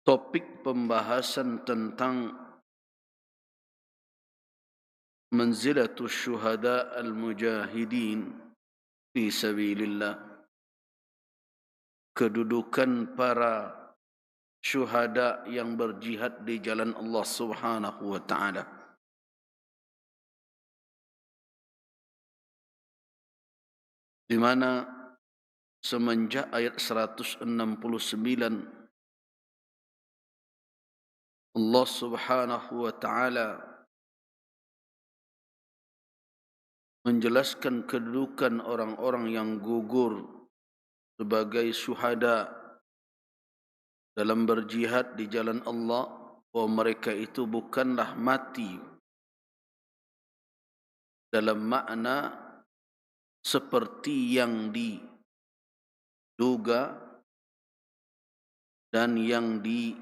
Topik pembahasan tentang manzilatus syuhada al-mujahidin fi sabilillah, kedudukan para syuhada yang berjihad di jalan Allah Subhanahu wa taala. Di mana semenjak ayat 169 Allah Subhanahu wa taala menjelaskan kedudukan orang-orang yang gugur sebagai syuhada dalam berjihad di jalan Allah, bahwa mereka itu bukanlah mati dalam makna seperti yang diduga dan yang dipahami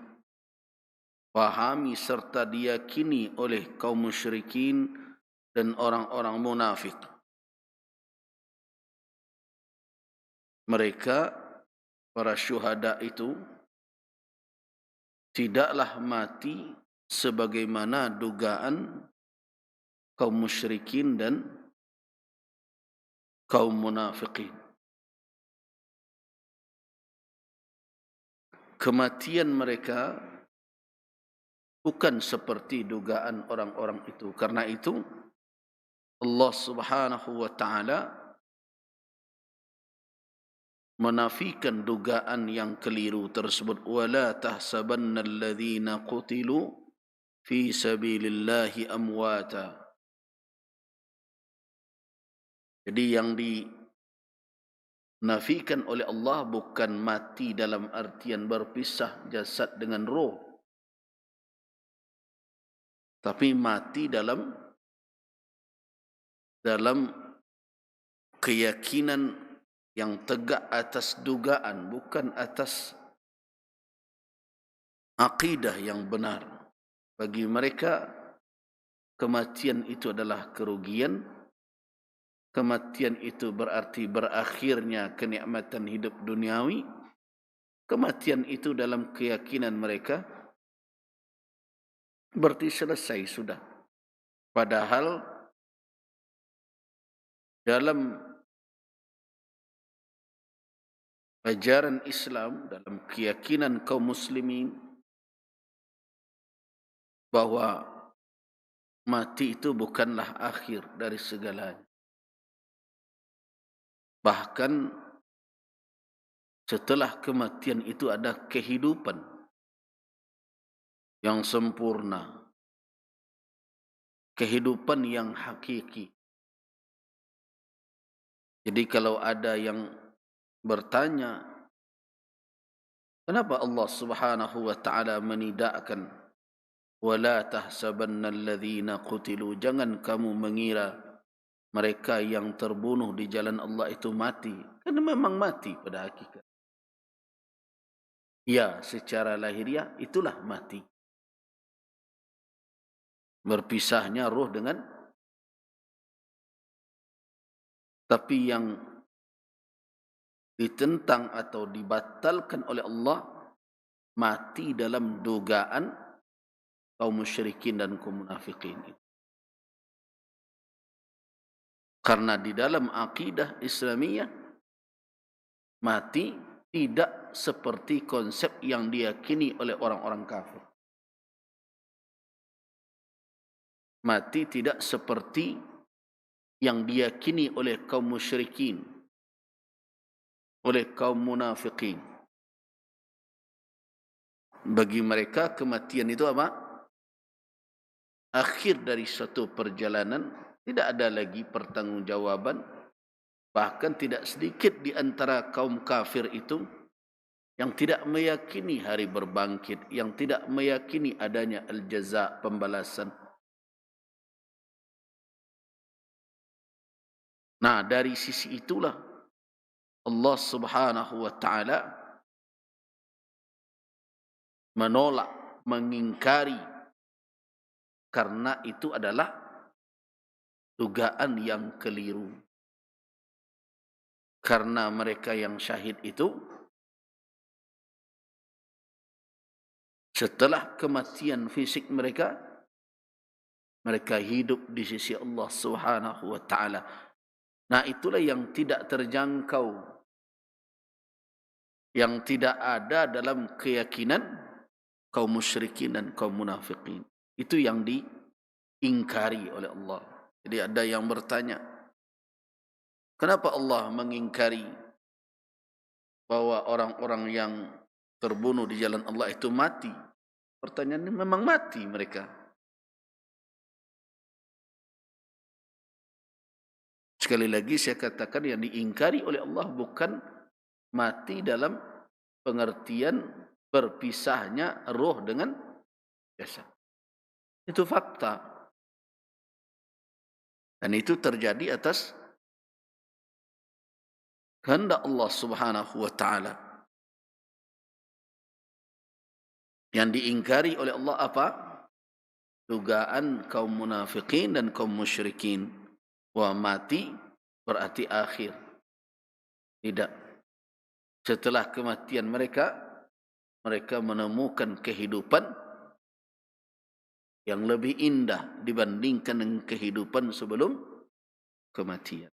serta diyakini oleh kaum musyrikin dan orang-orang munafik. Mereka, para syuhada itu, tidaklah mati sebagaimana dugaan kaum musyrikin dan kaum munafikin. Kematian mereka bukan seperti dugaan orang-orang itu. Karena itu Allah Subhanahu wa taala menafikan dugaan yang keliru tersebut. Wala tahsabanna alladhina qutilu fi sabilillahi amwata. Jadi yang dinafikan oleh Allah bukan mati dalam artian berpisah jasad dengan roh, tapi mati dalam keyakinan yang tegak atas dugaan, bukan atas akidah yang benar. Bagi mereka, kematian itu adalah kerugian. Kematian itu berarti berakhirnya kenikmatan hidup duniawi. Kematian itu dalam keyakinan mereka berarti selesai sudah. Padahal dalam ajaran Islam, dalam keyakinan kaum muslimin, bahwa mati itu bukanlah akhir dari segalanya. Bahkan setelah kematian itu ada kehidupan yang sempurna, kehidupan yang hakiki. Jadi kalau ada yang bertanya, kenapa Allah Subhanahu wa taala menidakkan wala tahsabanna alladhina qutilu, jangan kamu mengira mereka yang terbunuh di jalan Allah itu mati. Karena memang mati pada hakikat. Ya, secara lahiriah itulah mati. Berpisahnya roh dengan, tapi yang ditentang atau dibatalkan oleh Allah, mati dalam dugaan kaum musyrikin dan kaum munafikin. Karena di dalam akidah Islamiyah, mati tidak seperti konsep yang diyakini oleh orang-orang kafir. Mati tidak seperti yang diyakini oleh kaum musyrikin, oleh kaum munafikin. Bagi mereka kematian itu apa? Akhir dari suatu perjalanan, tidak ada lagi pertanggungjawaban. Bahkan tidak sedikit di antara kaum kafir itu yang tidak meyakini hari berbangkit, yang tidak meyakini adanya al-jaza, pembalasan. Nah, dari sisi itulah Allah Subhanahu wa taala menolak, mengingkari, karena itu adalah dugaan yang keliru. Karena mereka yang syahid itu setelah kematian fisik mereka, mereka hidup di sisi Allah Subhanahu wa taala. Nah, itulah yang tidak terjangkau, yang tidak ada dalam keyakinan kaum musyrikin dan kaum munafikin. Itu yang diingkari oleh Allah. Jadi ada yang bertanya, kenapa Allah mengingkari bahwa orang-orang yang terbunuh di jalan Allah itu mati? Pertanyaan ini, memang mati mereka. Sekali lagi saya katakan, yang diingkari oleh Allah bukan mati dalam pengertian berpisahnya roh dengan jasad. Itu fakta. Dan itu terjadi atas kehendak Allah Subhanahu wa taala. Yang diingkari oleh Allah apa? Dugaan kaum munafikin dan kaum musyrikin. Wah, mati berarti akhir. Tidak. Setelah kematian mereka, mereka menemukan kehidupan yang lebih indah dibandingkan dengan kehidupan sebelum kematian.